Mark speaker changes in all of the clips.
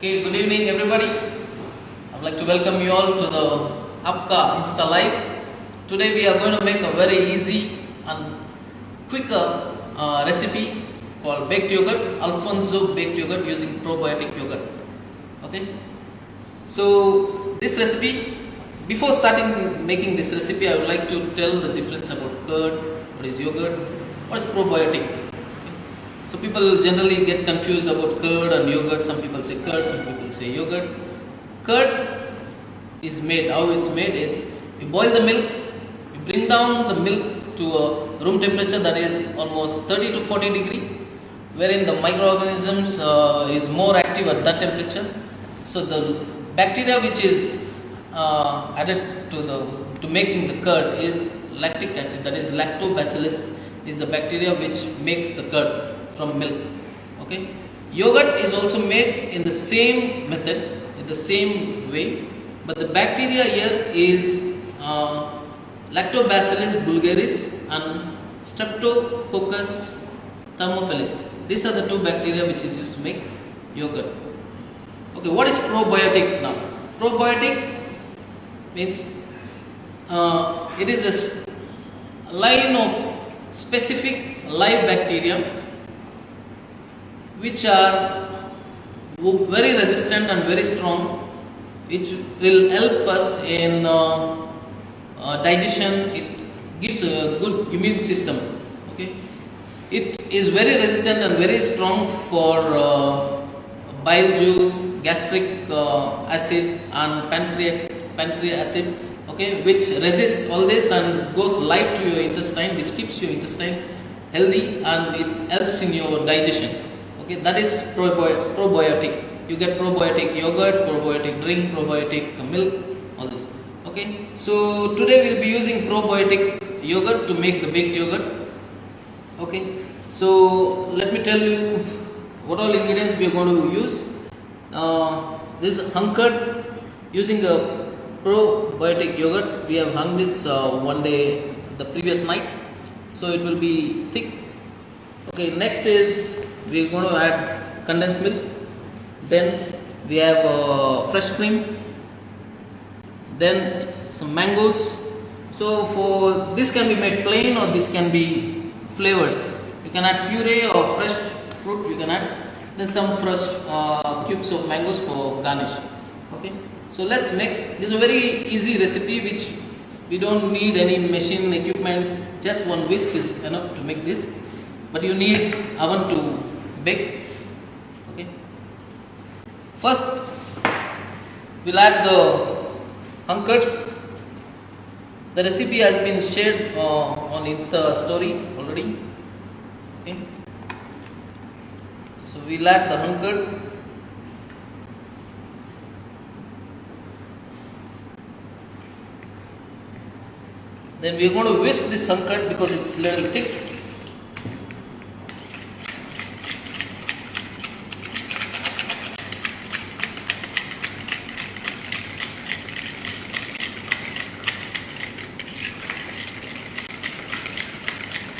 Speaker 1: Okay, good evening everybody. I would like to welcome you all to the Apka Insta Live. Today we are going to make a very easy and quicker recipe called baked yogurt, Alphonso Baked Yogurt using probiotic yogurt. Okay. So this recipe, before starting making this recipe, I would like to tell the difference about curd, what is yogurt, what is probiotic. So people generally get confused about curd and yogurt. Some people say curd, some people say yogurt. Curd is made, how it's made is, you boil the milk, you bring down the milk to a room temperature that is almost 30 to 40 degree, wherein the microorganisms is more active at that temperature. So the bacteria which is added to making the curd is lactic acid, that is lactobacillus is the bacteria which makes the curd from milk. Okay, yogurt is also made in the same method, in the same way, but the bacteria here is Lactobacillus bulgaris and Streptococcus thermophilus. These are the two bacteria which is used to make yogurt. Okay, what is probiotic now? Probiotic means it is a line of specific live bacteria which are very resistant and very strong, which will help us in digestion. It gives a good immune system. Okay, it is very resistant and very strong for bile juice, gastric acid and pancreatic acid. Okay, which resists all this and goes live to your intestine, which keeps your intestine healthy and it helps in your digestion. Okay, that is probiotic. You get probiotic yogurt, probiotic drink, probiotic milk, all this. Okay, so today we will be using probiotic yogurt to make the baked yogurt. Okay, so let me tell you what all ingredients we are going to use. This is hung curd. Using a probiotic yogurt, we have hung this one day, the previous night, so it will be thick. Okay, next is we are going to add condensed milk. Then we have fresh cream. Then some mangoes. So for this can be made plain or this can be flavored. You can add puree or fresh fruit. You can add. Then some fresh cubes of mangoes for garnish. Okay. So let's make this is a very easy recipe which we don't need any machine equipment. Just one whisk is enough to make this. But you need oven to bake. Okay. First, we'll add the hung curd. The recipe has been shared on Insta story already. Okay. So we'll add the hung curd. Then we are going to whisk this hung curd because it's a little thick.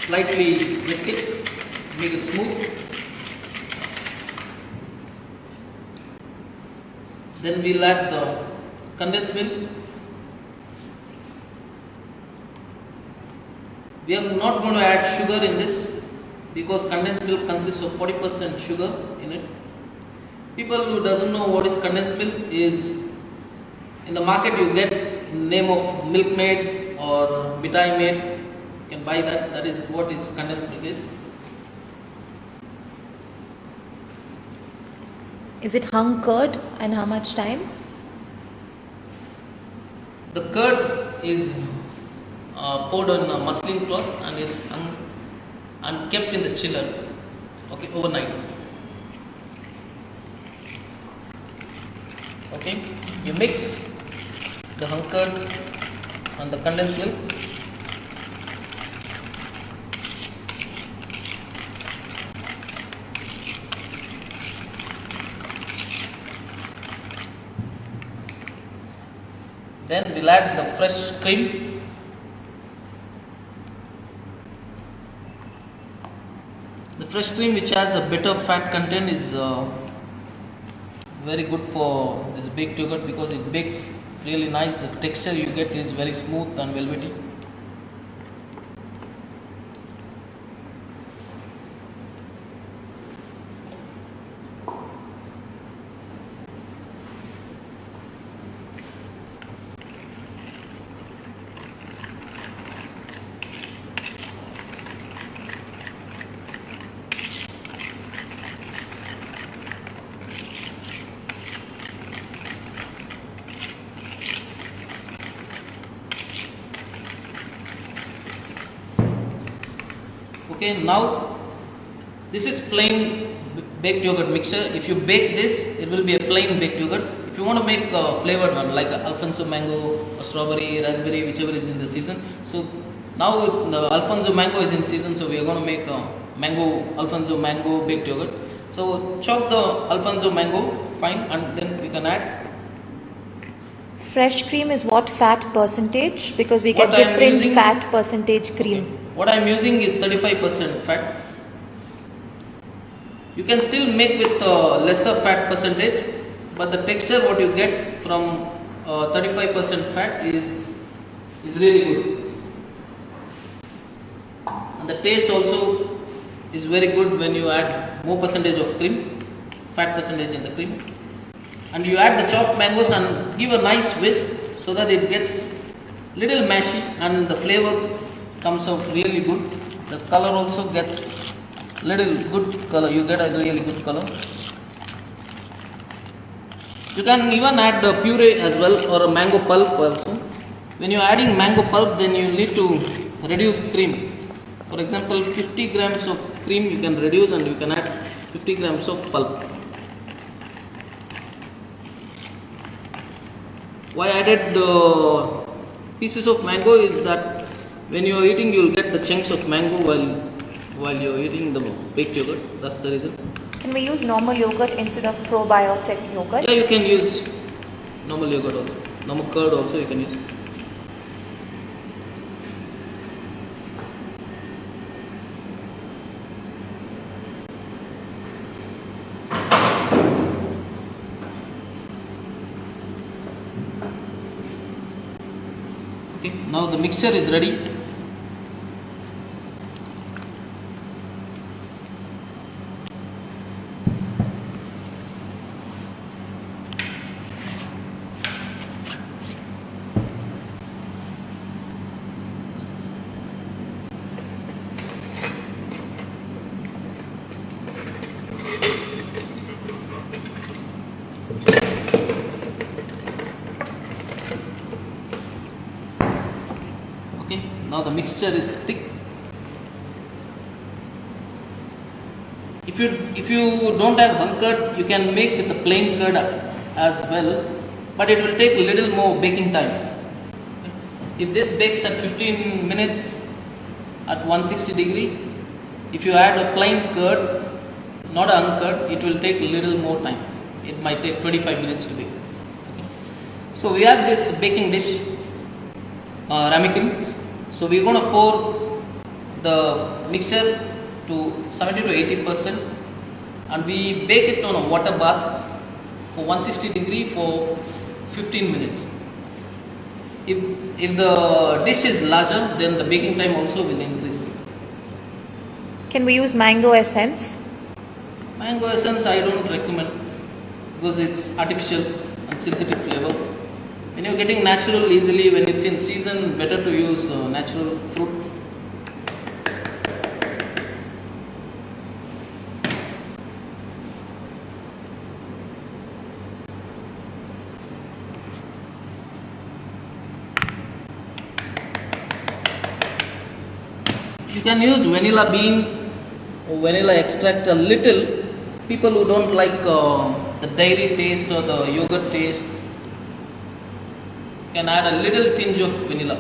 Speaker 1: Slightly whisk it, make it smooth. Then we'll add the condensed milk. We are not going to add sugar in this because condensed milk consists of 40% sugar in it. People who doesn't know what is condensed milk is, in the market you get name of Milkmaid or Mitai Maid. You can buy that. That is what is condensed milk is.
Speaker 2: Is it hung curd and how much time?
Speaker 1: The curd is poured on a muslin cloth and it's hung and kept in the chiller. Okay, overnight. Okay, you mix the hung curd and the condensed milk. Then we'll add the fresh cream. The fresh cream which has a better fat content is very good for this baked yogurt because it bakes really nice. The texture you get is very smooth and velvety. Okay, now this is plain baked yogurt mixture. If you bake this, it will be a plain baked yogurt. If you want to make a flavored one like Alphonso mango or strawberry, raspberry, whichever is in the season. So now the Alphonso mango is in season, so we are going to make Alphonso mango baked yogurt. So chop the Alphonso mango fine, and then we can add.
Speaker 2: Fresh cream is what fat percentage? Because we
Speaker 1: What
Speaker 2: get
Speaker 1: I am
Speaker 2: different
Speaker 1: using-
Speaker 2: fat percentage cream.
Speaker 1: Okay. What I am using is 35% fat. You can still make with lesser fat percentage, but the texture what you get from 35% fat is really good, and the taste also is very good when you add more percentage of cream, fat percentage in the cream, and you add the chopped mangoes and give a nice whisk so that it gets little mashy and the flavor comes out really good. The color also gets little good color. You get a really good color. You can even add the puree as well, or a mango pulp also. When you are adding mango pulp, then you need to reduce cream. For example, 50 grams of cream you can reduce, and you can add 50 grams of pulp. Why I added the pieces of mango is that when you are eating, you will get the chunks of mango while you are eating the baked yogurt. That's the reason.
Speaker 2: Can we use normal yogurt instead of probiotic yogurt?
Speaker 1: Yeah, you can use normal yogurt also. Normal curd also you can use. Okay, now the mixture is ready. Okay, now the mixture is thick. If you don't have hung curd, you can make with the plain curd as well, but it will take a little more baking time. If this bakes at 15 minutes at 160 degree, if you add a plain curd, not a hung curd, it will take a little more time. It might take 25 minutes to bake. Okay. So we have this baking dish, ramekin. So we are going to pour the mixture to 70 to 80%, and we bake it on a water bath for 160 degree for 15 minutes. If the dish is larger, then the baking time also will increase.
Speaker 2: Can we use mango essence?
Speaker 1: Mango essence I don't recommend because it's artificial and synthetic flavor. When you're getting natural easily, when it's in season, better to use natural fruit. You can use vanilla bean or vanilla extract a little. People who don't like the dairy taste or the yogurt taste can add a little tinge of vanilla.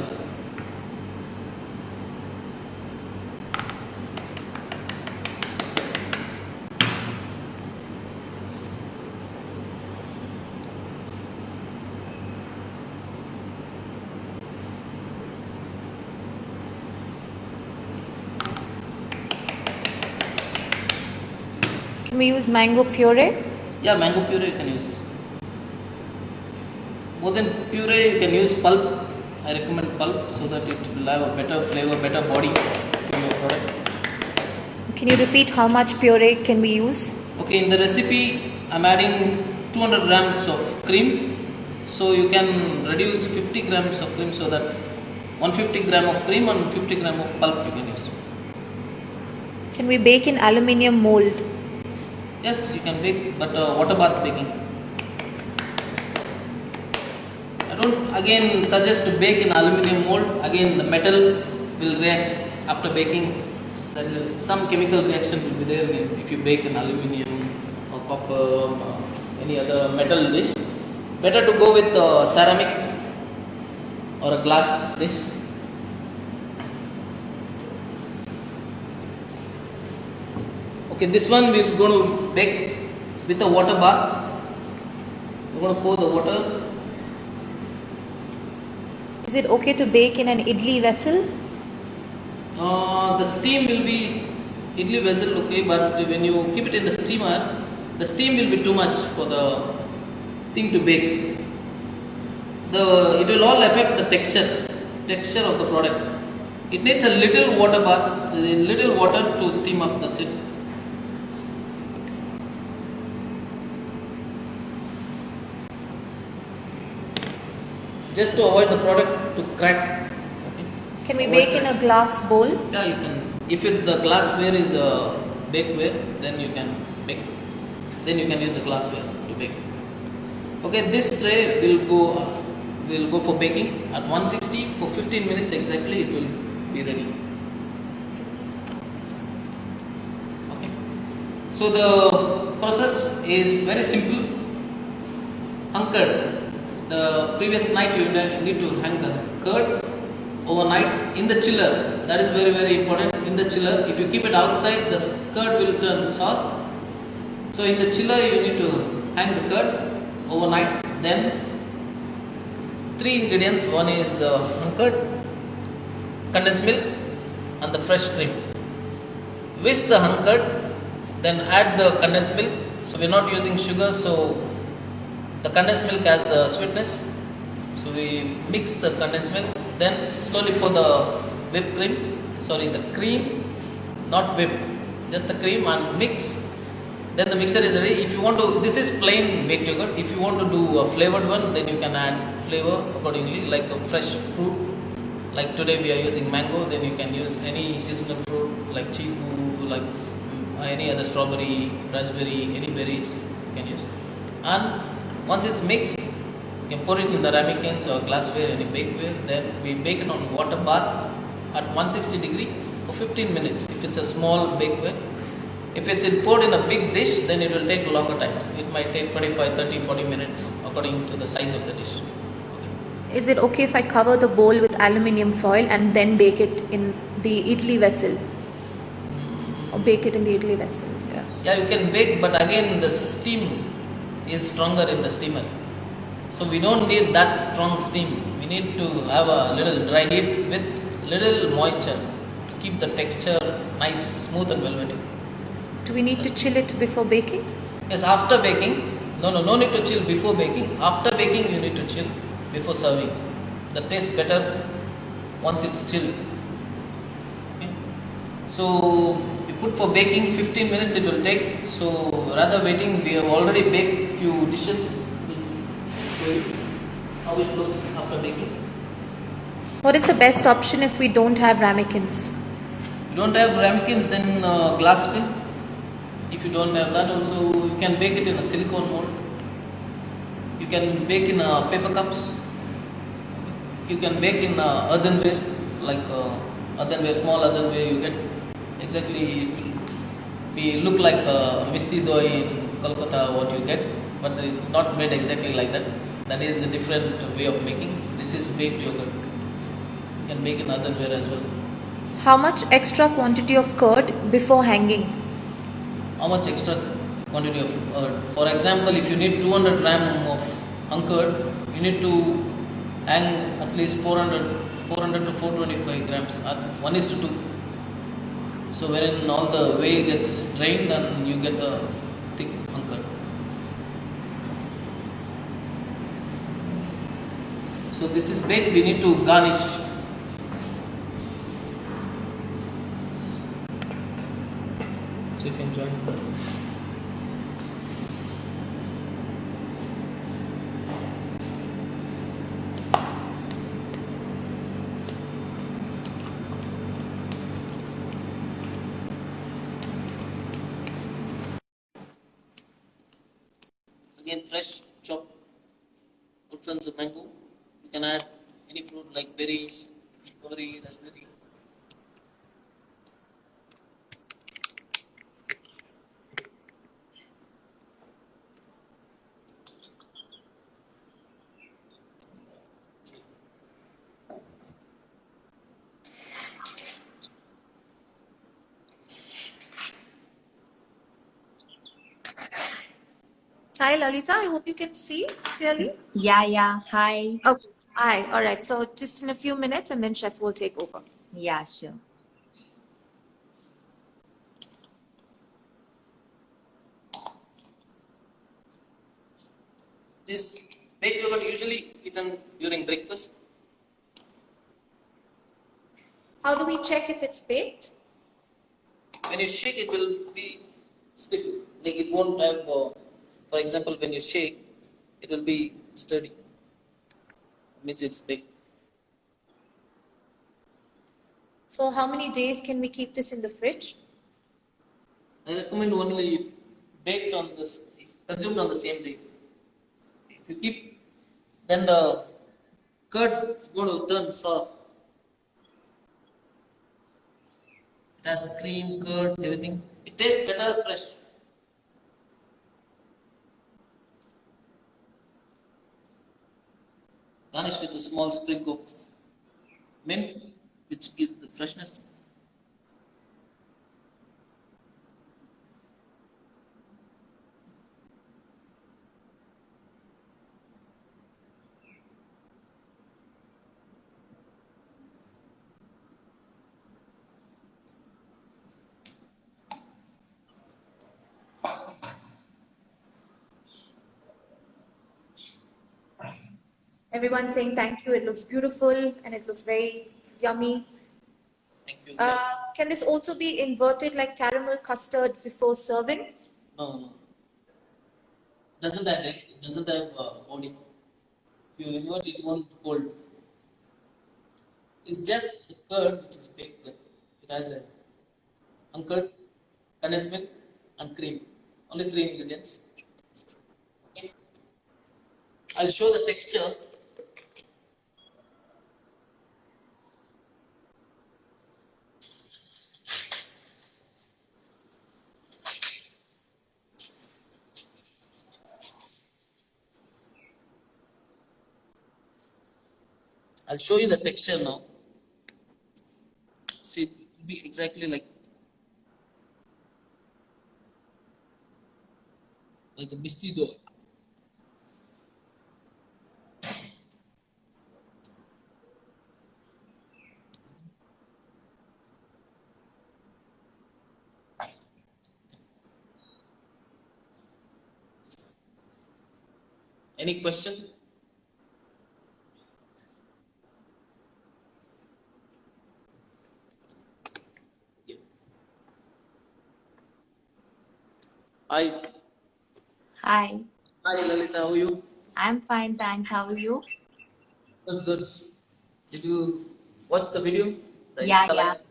Speaker 2: Can we use mango puree?
Speaker 1: Yeah, mango puree you can use. More than puree, you can use pulp. I recommend pulp so that it will have a better flavor, better body to your product.
Speaker 2: Can you repeat how much puree can we use?
Speaker 1: Okay, in the recipe, I'm adding 200 grams of cream. So you can reduce 50 grams of cream so that 150 gram of cream and 50 gram of pulp you can use.
Speaker 2: Can we bake in aluminium mold?
Speaker 1: Yes, you can bake, but water bath baking. I don't again suggest to bake in aluminium mold. Again, the metal will react after baking. There is some chemical reaction will be there if you bake in aluminium or copper or any other metal dish. Better to go with ceramic or a glass dish. Okay, this one we're going to bake with a water bath. We're going to pour the water.
Speaker 2: Is it okay to bake in an idli vessel?
Speaker 1: The steam will be idli vessel, okay, but when you keep it in the steamer, the steam will be too much for the thing to bake. It will all affect the texture of the product. It needs a little water bath, a little water to steam up. That's it. Just to avoid the product to crack. Okay.
Speaker 2: Can we bake in a glass bowl?
Speaker 1: Yeah, you can. If the glassware is a bakeware, then you can bake. Then you can use a glassware to bake. Okay, this tray will go for baking at 160 for 15 minutes exactly. It will be ready. Okay. So the process is very simple. Hunkered. The previous night you need to hang the curd overnight in the chiller. That is very, very important. In the chiller, if you keep it outside, the curd will turn sour. So in the chiller, you need to hang the curd overnight. Then 3 ingredients. One is hunkered, condensed milk, and the fresh cream. Whisk the hunkered, then add the condensed milk. So we are not using sugar, so the condensed milk has the sweetness. So we mix the condensed milk, then slowly pour the the cream, not whip, just the cream and mix. Then the mixture is ready. If you want to, this is plain baked yogurt. If you want to do a flavored one, then you can add flavor accordingly, like a fresh fruit. Like today we are using mango, then you can use any seasonal fruit like chiku, like any other strawberry, raspberry, any berries you can use. And once it's mixed, you can pour it in the ramekins or glassware, any bakeware. Then we bake it on water bath at 160 degree for 15 minutes. If it's a small bakeware. If it's poured in a big dish, then it will take a longer time. It might take 25, 30, 40 minutes according to the size of the dish. Okay.
Speaker 2: Is it okay if I cover the bowl with aluminium foil and then bake it in the idli vessel? Or bake it in the idli vessel?
Speaker 1: Yeah, you can bake, but again the steam is stronger in the steamer. So we don't need that strong steam. We need to have a little dry heat with little moisture to keep the texture nice, smooth and velvety.
Speaker 2: Do we need to chill it before baking?
Speaker 1: Yes, after baking. No need to chill before baking. After baking, you need to chill before serving. The taste better once it's chilled. Okay. So you put for baking 15 minutes it will take. So rather waiting, we have already baked few dishes. We'll show you how it looks after baking.
Speaker 2: What is the best option if we don't have ramekins?
Speaker 1: If you don't have ramekins, then glassware. If you don't have that, also you can bake it in a silicone mold. You can bake in paper cups. You can bake in earthenware, like earthenware, small earthenware. You get exactly, it will be look like misti doi in Kolkata what you get, but it's not made exactly like that. That is a different way of making. This is baked yogurt. You can make in earthenware as well.
Speaker 2: How much extra quantity of curd before hanging?
Speaker 1: How much extra quantity of curd? For example, if you need 200 gram of hunkered, you need to hang at least 400 to 425 grams, 1:2. So wherein all the whey gets drained and you get the thick hunkered. So this is baked, we need to garnish. So you can join. Again, fresh chopped Alphonso mango. You can add any fruit like berries, strawberry, raspberry.
Speaker 2: Hi, Lalita. I hope you can see clearly.
Speaker 3: Yeah. Hi.
Speaker 2: Okay. Hi. All right. So just in a few minutes, and then Chef will take over.
Speaker 3: Yeah, sure.
Speaker 1: This baked yogurt usually eaten during breakfast.
Speaker 2: How do we check if it's baked?
Speaker 1: When you shake, it will be stiff. Like it won't have. For example, when you shake, it will be sturdy. It means it's baked.
Speaker 2: For how many days can we keep this in the fridge?
Speaker 1: I recommend only if baked on this, consumed on the same day. If you keep, then the curd is going to turn soft. It has cream, curd, everything. It tastes better fresh. Garnish with a small sprig of mint, which gives the freshness.
Speaker 2: Everyone's saying thank you. It looks beautiful and it looks very yummy.
Speaker 1: Thank you.
Speaker 2: Can this also be inverted like caramel custard before serving?
Speaker 1: No. Doesn't have egg. It doesn't have body. If you invert it, won't hold. It's just the curd which is baked. Like it has a uncut condensed milk and cream. Only 3 ingredients. Okay. I'll show the texture. I'll show you the texture now. See, it will be exactly like a misty dough. Any question? Yeah. Hi.
Speaker 3: Hi.
Speaker 1: Hi, Lalitha. How are you?
Speaker 3: I'm fine, thanks. How are you?
Speaker 1: Good. Did you watch the video? The
Speaker 3: Yeah.
Speaker 1: Insta Live?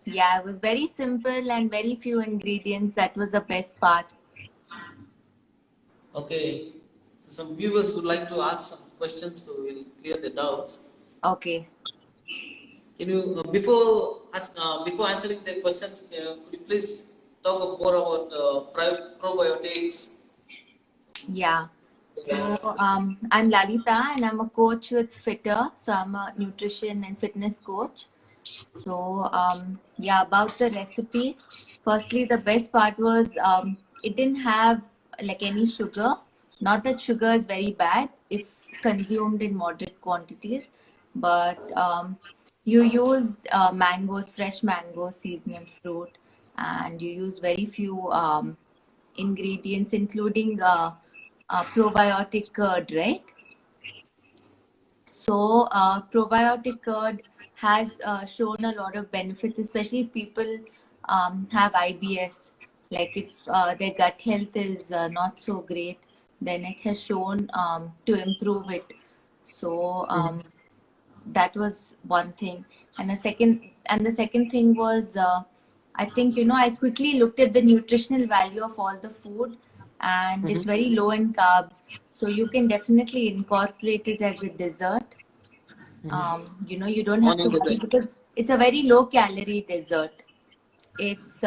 Speaker 3: Yeah, it was very simple and very few ingredients. That was the best part.
Speaker 1: Okay. So some viewers would like to ask some questions, so we'll clear the doubts.
Speaker 3: Okay.
Speaker 1: Can you before answering the questions, could you please talk more about probiotics?
Speaker 3: Yeah. So I'm Lalitha and I'm a coach with Fitter. So I'm a nutrition and fitness coach. So about the recipe. Firstly, the best part was it didn't have like any sugar. Not that sugar is very bad if consumed in moderate quantities, but you used mangoes, fresh mangoes, seasonal fruit, and you used very few ingredients, including probiotic curd, right? So, probiotic curd has shown a lot of benefits, especially if people have IBS. Like if their gut health is not so great, then it has shown to improve it. So, that was one thing. And the second thing was, I think, I quickly looked at the nutritional value of all the food, and it's very low in carbs. So you can definitely incorporate it as a dessert. You don't have to
Speaker 1: Morning
Speaker 3: worry
Speaker 1: dessert.
Speaker 3: because it's a very low calorie dessert. It's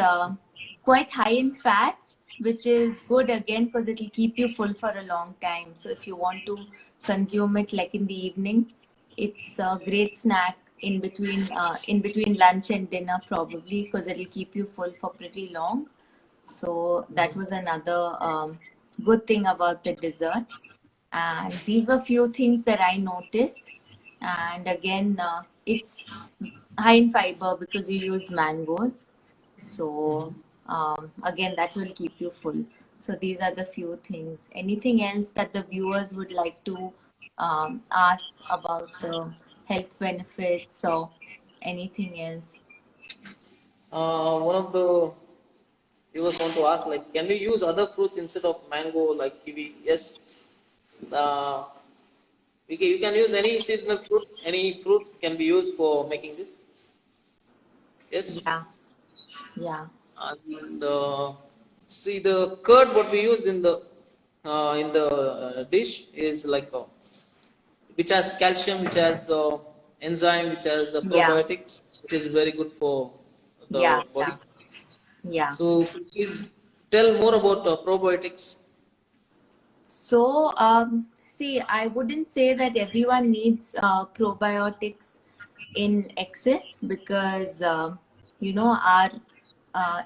Speaker 3: quite high in fats, which is good again because it'll keep you full for a long time. So if you want to consume it like in the evening, it's a great snack in between lunch and dinner probably, because it'll keep you full for pretty long. So that was another good thing about the dessert. And these were few things that I noticed. And again, it's high in fiber because you use mangoes. So again, that will keep you full. So these are the few things. Anything else that the viewers would like to ask about the health benefits or anything else?
Speaker 1: One of the viewers want to ask, like, can we use other fruits instead of mango, like kiwi? Yes. Uh, you can use any seasonal fruit. Any fruit can be used for making this. Yes.
Speaker 3: Yeah, yeah,
Speaker 1: And see, the curd what we use in the dish is like which has calcium, which has enzyme, which has
Speaker 3: yeah,
Speaker 1: probiotics, which is very good for
Speaker 3: yeah,
Speaker 1: the body.
Speaker 3: yeah, yeah.
Speaker 1: So please tell more about probiotics.
Speaker 3: So, see, I wouldn't say that everyone needs probiotics in excess because, our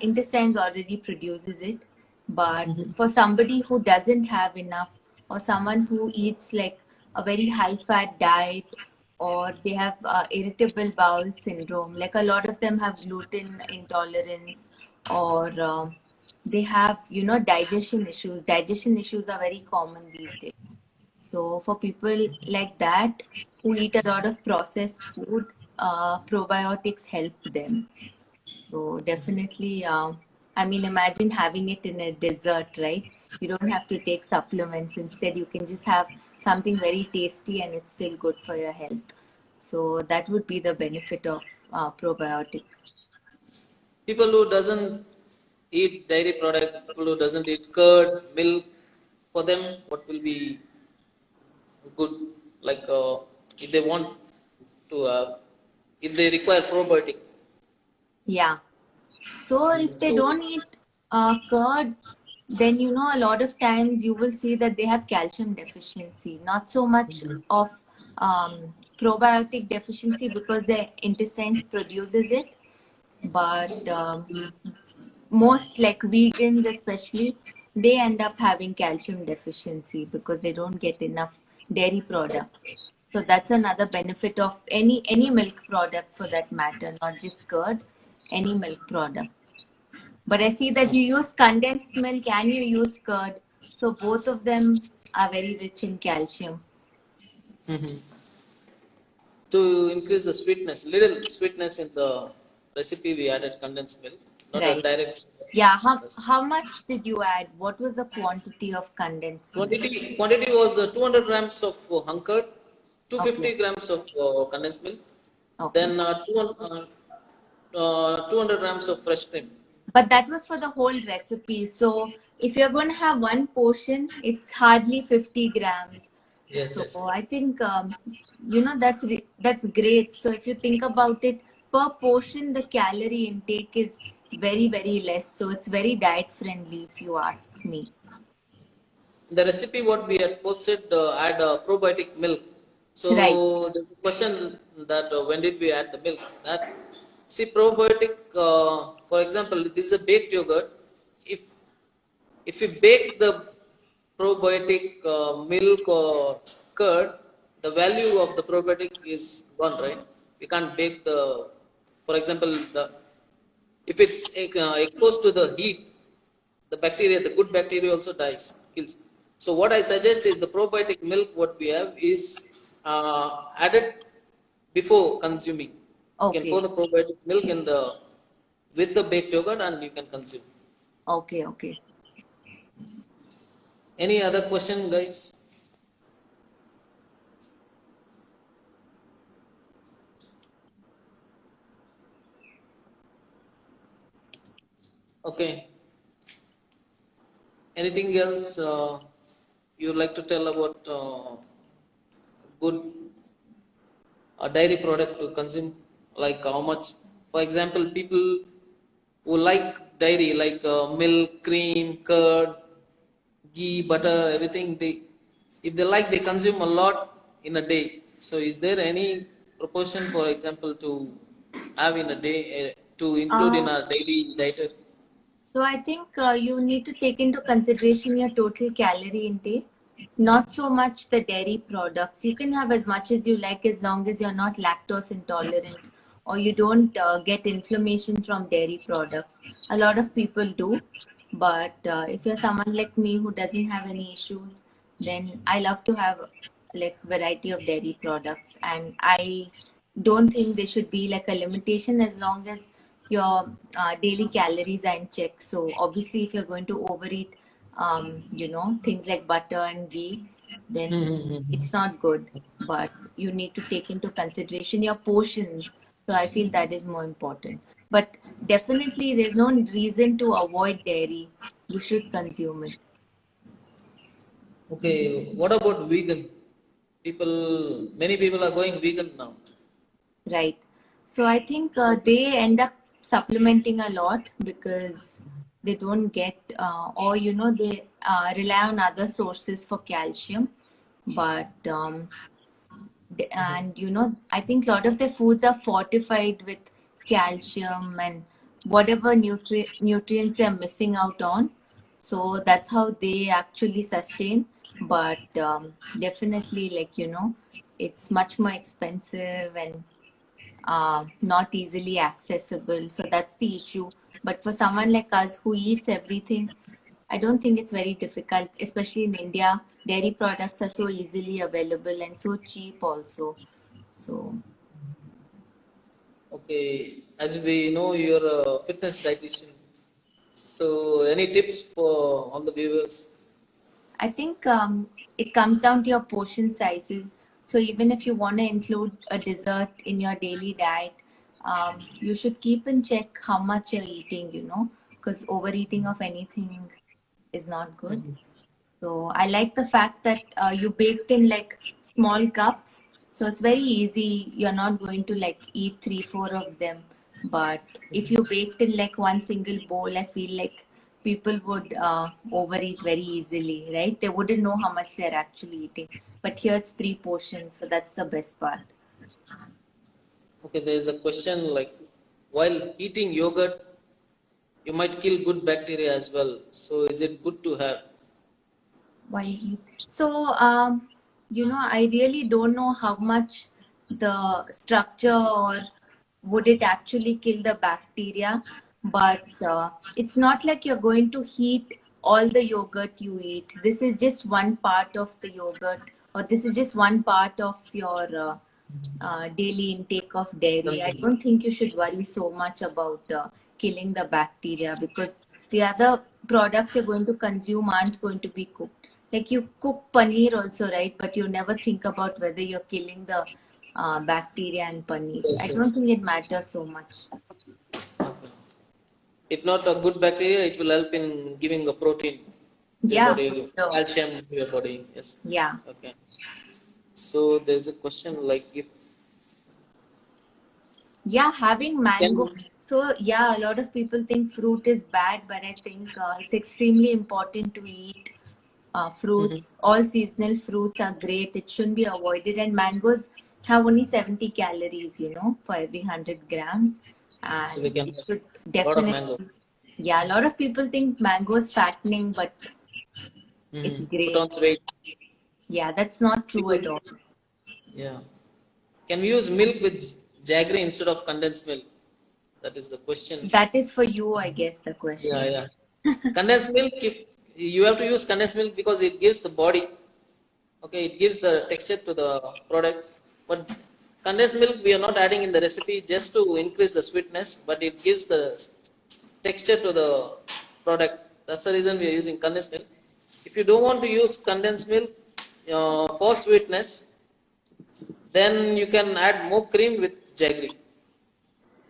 Speaker 3: intestines already produces it. But for somebody who doesn't have enough, or someone who eats like a very high fat diet, or they have irritable bowel syndrome, like a lot of them have gluten intolerance, or they have digestion issues are very common these days. So for people like that who eat a lot of processed food, probiotics help them. So definitely, I mean, imagine having it in a dessert, right? You don't have to take supplements. Instead, you can just have something very tasty and it's still good for your health. So that would be the benefit of probiotic.
Speaker 1: People who doesn't eat dairy product, people who doesn't eat curd, milk, for them, what will be good? Like if they want to, if they require probiotics.
Speaker 3: Yeah. So if they
Speaker 1: So
Speaker 3: don't eat curd, then a lot of times you will see that they have calcium deficiency, not so much of probiotic deficiency because their intestines produces it, but most like vegans especially, they end up having calcium deficiency because they don't get enough dairy products. So that's another benefit of any milk product for that matter, not just curd, any milk product. But I see that you use condensed milk and you use curd. So both of them are very rich in calcium.
Speaker 1: to increase the sweetness, little sweetness in the recipe, we added condensed milk, not a
Speaker 3: Right.
Speaker 1: direct.
Speaker 3: Yeah. How much did you add? What was the quantity of condensed milk?
Speaker 1: Quantity was 200 grams of hunkered,
Speaker 3: Okay.
Speaker 1: 250 grams of condensed milk,
Speaker 3: Okay.
Speaker 1: then 200 grams of fresh cream.
Speaker 3: But that was for the whole recipe. So if you're going to have one portion, it's hardly 50 grams.
Speaker 1: Yes,
Speaker 3: So
Speaker 1: yes.
Speaker 3: I think that's great. So if you think about it, per portion the calorie intake is very very less. So it's very diet friendly if you ask me.
Speaker 1: The recipe what we had posted add probiotic milk. So
Speaker 3: Right.
Speaker 1: the question that when did we add the milk? That see probiotic. For example, this is a baked yogurt. If if you bake the probiotic milk or curd, the value of the probiotic is gone, right? We can't bake the. For example, the if it's exposed to the heat, the bacteria, the good bacteria also dies, kills. So what I suggest is the probiotic milk what we have is add it before consuming. You can pour
Speaker 3: Okay.
Speaker 1: the probiotic milk in the with the baked yogurt and you can consume.
Speaker 3: Okay. Okay.
Speaker 1: Any other question, guys? Okay. Anything else you would like to tell about good dairy product to consume? Like how much? For example, people who like dairy, like milk, cream, curd, ghee, butter, everything. If they like, they consume a lot in a day. So, is there any proportion, for example, to have in a day to include in
Speaker 3: Uh,
Speaker 1: our daily diet?
Speaker 3: so I think you need to take into consideration your total calorie intake, not so much the dairy products. You can have as much as you like as long as you're not lactose intolerant or you don't get inflammation from dairy products. A lot of people do, but if you're someone like me who doesn't have any issues, then I love to have like variety of dairy products, and I don't think there should be like a limitation as long as your daily calories are in check. So obviously, if you're going to overeat, things like butter and ghee, then it's not good. But you need to take into consideration your portions. So I feel that is more important. But definitely, there's no reason to avoid dairy. You should consume it.
Speaker 1: Okay, what about vegan? Many people are going vegan now.
Speaker 3: Right. So I think they end up supplementing a lot because they don't get, or they rely on other sources for calcium. But and I think a lot of their foods are fortified with calcium and whatever nutrients they're missing out on. So that's how they actually sustain. But definitely, like it's much more expensive and not easily accessible. So that's the issue. But for someone like us who eats everything, I don't think it's very difficult, especially in India. Dairy products are so easily available and so cheap also. So,
Speaker 1: Okay, as we know, you're a fitness dietitian. So, any tips for all the viewers?
Speaker 3: I think it comes down to your portion sizes. So even if you want to include a dessert in your daily diet, you should keep in check how much you're eating, because overeating of anything is not good. So I like the fact that you baked in like small cups. So it's very easy. You're not going to like eat three, four of them. But if you baked in like one single bowl, I feel like people would overeat very easily, right? They wouldn't know how much they're actually eating. But here it's pre-portioned, so that's the best part.
Speaker 1: Okay, there is a question like while eating yogurt, you might kill good bacteria as well. So, is it good to have?
Speaker 3: Why eat? So, I really don't know how much the structure or would it actually kill the bacteria, but it's not like you're going to heat all the yogurt you eat. This is just one part of the yogurt, or this is just one part of your daily intake of dairy. I don't think you should worry so much about killing the bacteria because the other products you're going to consume aren't going to be cooked. Like you cook paneer also, right? But you never think about whether you're killing the bacteria and paneer. I
Speaker 1: Yes,
Speaker 3: don't
Speaker 1: yes.
Speaker 3: think it matters so much.
Speaker 1: Okay. If not a good bacteria, it will help in giving a protein to your
Speaker 3: Yeah, for
Speaker 1: body,
Speaker 3: sure.
Speaker 1: calcium to your body. Yes.
Speaker 3: Yeah.
Speaker 1: Okay. So there's a question like if
Speaker 3: Yeah, having mango.
Speaker 1: can
Speaker 3: So, yeah, a lot of people think fruit is bad, but I think it's extremely important to eat fruits. All seasonal fruits are great. It shouldn't be avoided. And mangoes have only 70 calories, for every 100 grams.
Speaker 1: so we
Speaker 3: And
Speaker 1: can
Speaker 3: it
Speaker 1: have
Speaker 3: should
Speaker 1: a lot of mango.
Speaker 3: definitely, yeah, a lot of people think mango is fattening, but it's
Speaker 1: Put on
Speaker 3: great.
Speaker 1: weight.
Speaker 3: Yeah, that's not true
Speaker 1: People,
Speaker 3: at all.
Speaker 1: yeah. Can we use milk with jaggery instead of condensed milk? That is the question.
Speaker 3: That is for you, I guess, the
Speaker 1: Yeah,
Speaker 3: question.
Speaker 1: yeah. Condensed milk, you have to use condensed milk because it gives the body Okay, it gives the texture to the product. But condensed milk we are not adding in the recipe just to increase the sweetness, but it gives the texture to the product. That's the reason we are using condensed milk. If you don't want to use condensed milk for sweetness, then you can add more cream with jaggery.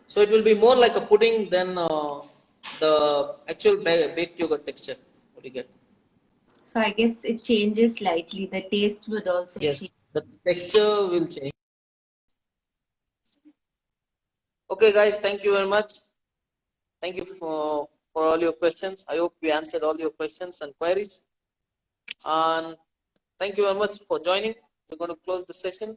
Speaker 1: So it will be more like a pudding than the actual baked yogurt texture. What do you get?
Speaker 3: So I guess it changes slightly. The taste would also change.
Speaker 1: Yes, the texture will change. Okay, guys, thank you very much. Thank you for all your questions. I hope we answered all your questions and queries. And thank you very much for joining. We're going to close the session.